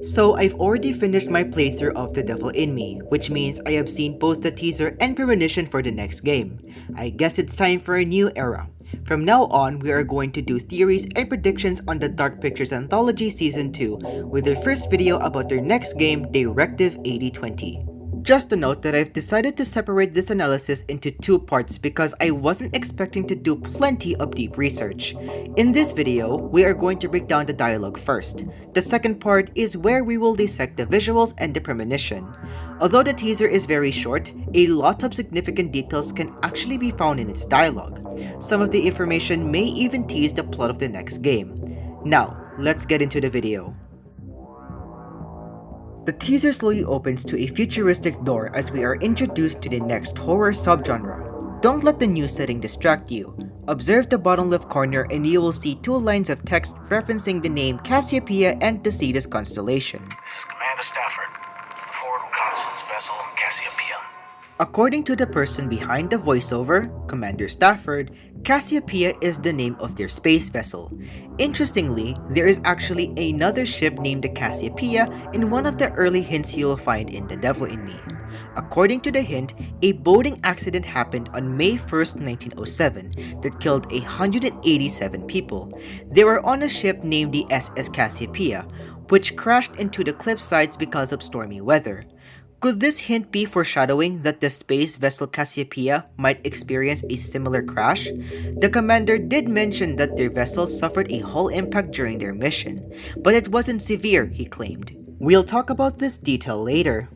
So I've already finished my playthrough of The Devil in Me, which means I have seen both the teaser and premonition for the next game. I guess it's time for a new era. From now on, we are going to do theories and predictions on the Dark Pictures Anthology Season 2, with their first video about their next game, Directive 8020. Just a note that I've decided to separate this analysis into two parts because I wasn't expecting to do plenty of deep research. In this video, we are going to break down the dialogue first. The second part is where we will dissect the visuals and the premonition. Although the teaser is very short, a lot of significant details can actually be found in its dialogue. Some of the information may even tease the plot of the next game. Now, let's get into the video. The teaser slowly opens to a futuristic door as we are introduced to the next horror subgenre. Don't let the new setting distract you. Observe the bottom left corner and you will see two lines of text referencing the name Cassiopeia and the Cetus constellation. This is Commander Stafford, the forward reconnaissance vessel Cassiopeia. According to the person behind the voiceover, Commander Stafford, Cassiopeia is the name of their space vessel. Interestingly, there is actually another ship named the Cassiopeia in one of the early hints you'll find in The Devil in Me. According to the hint, a boating accident happened on May 1st, 1907 that killed 187 people. They were on a ship named the SS Cassiopeia, which crashed into the cliff sides because of stormy weather. Could this hint be foreshadowing that the space vessel Cassiopeia might experience a similar crash? The commander did mention that their vessel suffered a hull impact during their mission, but it wasn't severe, he claimed. We'll talk about this detail later.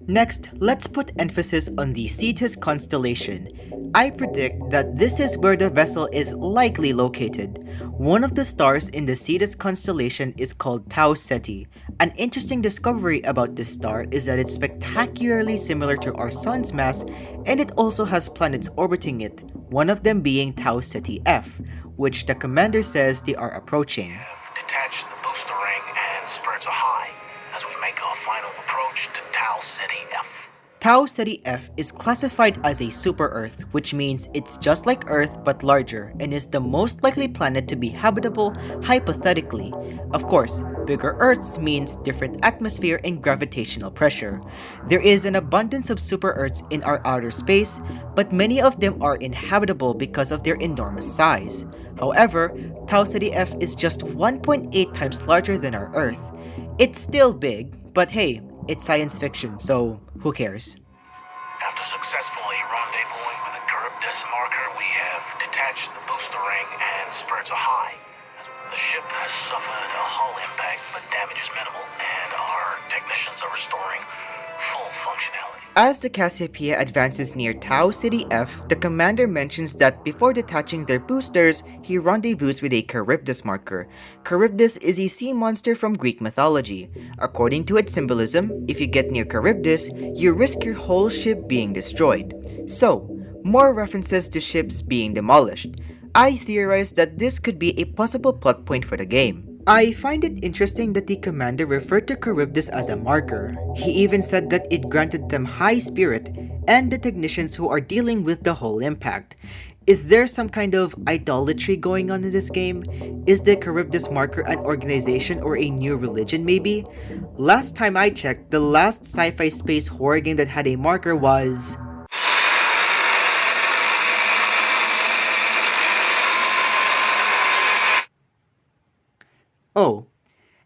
Next, let's put emphasis on the Cetus constellation. I predict that this is where the vessel is likely located. One of the stars in the Cetus constellation is called Tau Ceti. An interesting discovery about this star is that it's spectacularly similar to our Sun's mass, and it also has planets orbiting it, one of them being Tau Ceti F, which the commander says they are approaching. We have detached the booster ring and spurred to high as we make our final approach to Tau Ceti F. Tau Ceti F is classified as a super-Earth, which means it's just like Earth but larger and is the most likely planet to be habitable hypothetically. Of course, bigger Earths means different atmosphere and gravitational pressure. There is an abundance of super-Earths in our outer space, but many of them are inhabitable because of their enormous size. However, Tau Ceti F is just 1.8 times larger than our Earth. It's still big, but hey, it's science fiction, so who cares? After successfully rendezvousing with the Charybdis marker, we have detached the booster ring and spurred to high. The ship has suffered a hull impact, but damage is minimal, and our technicians are restoring full functionality. As the Cassiopeia advances near Tau Ceti F, the commander mentions that before detaching their boosters, he rendezvous with a Charybdis marker. Charybdis is a sea monster from Greek mythology. According to its symbolism, if you get near Charybdis, you risk your whole ship being destroyed. So, more references to ships being demolished. I theorize that this could be a possible plot point for the game. I find it interesting that the commander referred to Charybdis as a marker. He even said that it granted them high spirit and the technicians who are dealing with the whole impact. Is there some kind of idolatry going on in this game? Is the Charybdis marker an organization or a new religion maybe? Last time I checked, the last sci-fi space horror game that had a marker was... Oh,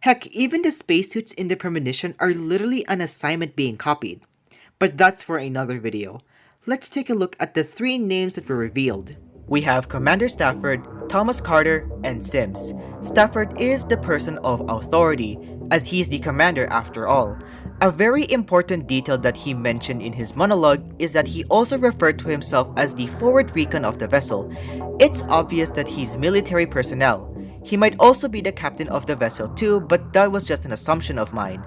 heck, even the spacesuits in the premonition are literally an assignment being copied. But that's for another video. Let's take a look at the three names that were revealed. We have Commander Stafford, Thomas Carter, and Sims. Stafford is the person of authority, as he's the commander after all. A very important detail that he mentioned in his monologue is that he also referred to himself as the forward recon of the vessel. It's obvious that he's military personnel. He might also be the captain of the vessel too, but that was just an assumption of mine.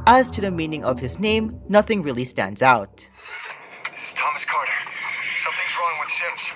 As to the meaning of his name, nothing really stands out. This is Thomas Carter. Something's wrong with Sims.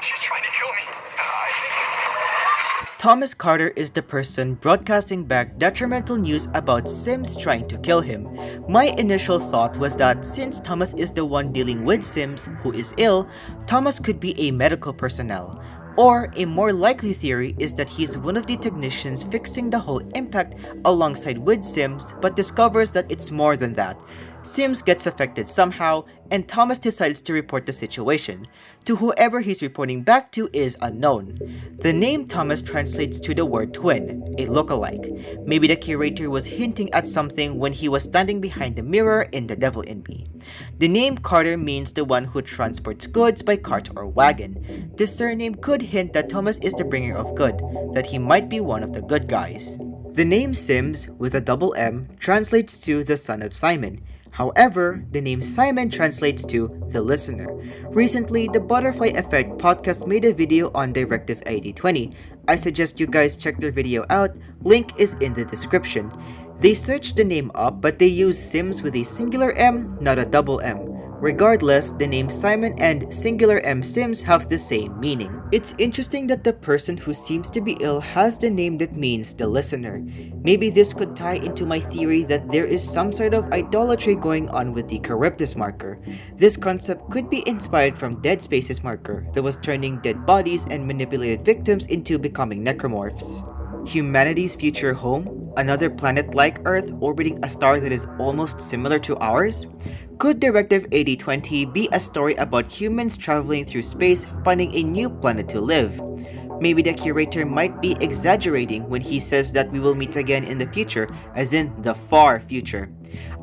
She's trying to kill me. I think... Thomas Carter is the person broadcasting back detrimental news about Sims trying to kill him. My initial thought was that since Thomas is the one dealing with Sims, who is ill, Thomas could be a medical personnel. Or a more likely theory is that he's one of the technicians fixing the whole impact alongside with Sims, but discovers that it's more than that. Sims gets affected somehow, and Thomas decides to report the situation. To whoever he's reporting back to is unknown. The name Thomas translates to the word twin, a lookalike. Maybe the curator was hinting at something when he was standing behind the mirror in The Devil in Me. The name Carter means the one who transports goods by cart or wagon. This surname could hint that Thomas is the bringer of good, that he might be one of the good guys. The name Sims, with a double M, translates to the son of Simon. However, the name Simon translates to the listener. Recently, the Butterfly Effect podcast made a video on Directive 8020. I suggest you guys check their video out, link is in the description. They searched the name up, but they used Sims with a singular M, not a double M. Regardless, the name Simon and singular M Sims have the same meaning. It's interesting that the person who seems to be ill has the name that means the listener. Maybe this could tie into my theory that there is some sort of idolatry going on with the Charybdis marker. This concept could be inspired from Dead Space's marker that was turning dead bodies and manipulated victims into becoming necromorphs. Humanity's future home? Another planet like Earth orbiting a star that is almost similar to ours? Could Directive 8020 be a story about humans traveling through space finding a new planet to live? Maybe the curator might be exaggerating when he says that we will meet again in the future, as in the far future.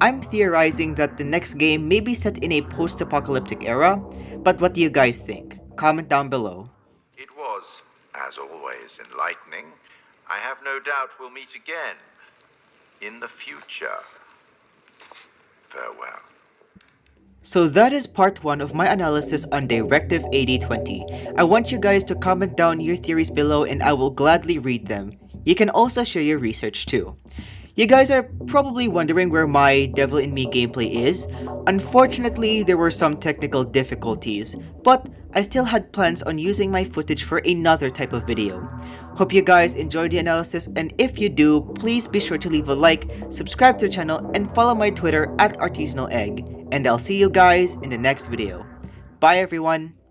I'm theorizing that the next game may be set in a post-apocalyptic era, but what do you guys think? Comment down below. It was, as always, enlightening. I have no doubt we'll meet again in the future. Farewell. So that is part 1 of my analysis on Directive 8020. I want you guys to comment down your theories below and I will gladly read them. You can also share your research too. You guys are probably wondering where my Devil in Me gameplay is. Unfortunately, there were some technical difficulties, but I still had plans on using my footage for another type of video. Hope you guys enjoyed the analysis, and if you do, please be sure to leave a like, subscribe to the channel, and follow my Twitter at ArtisanalEgg. And I'll see you guys in the next video. Bye everyone!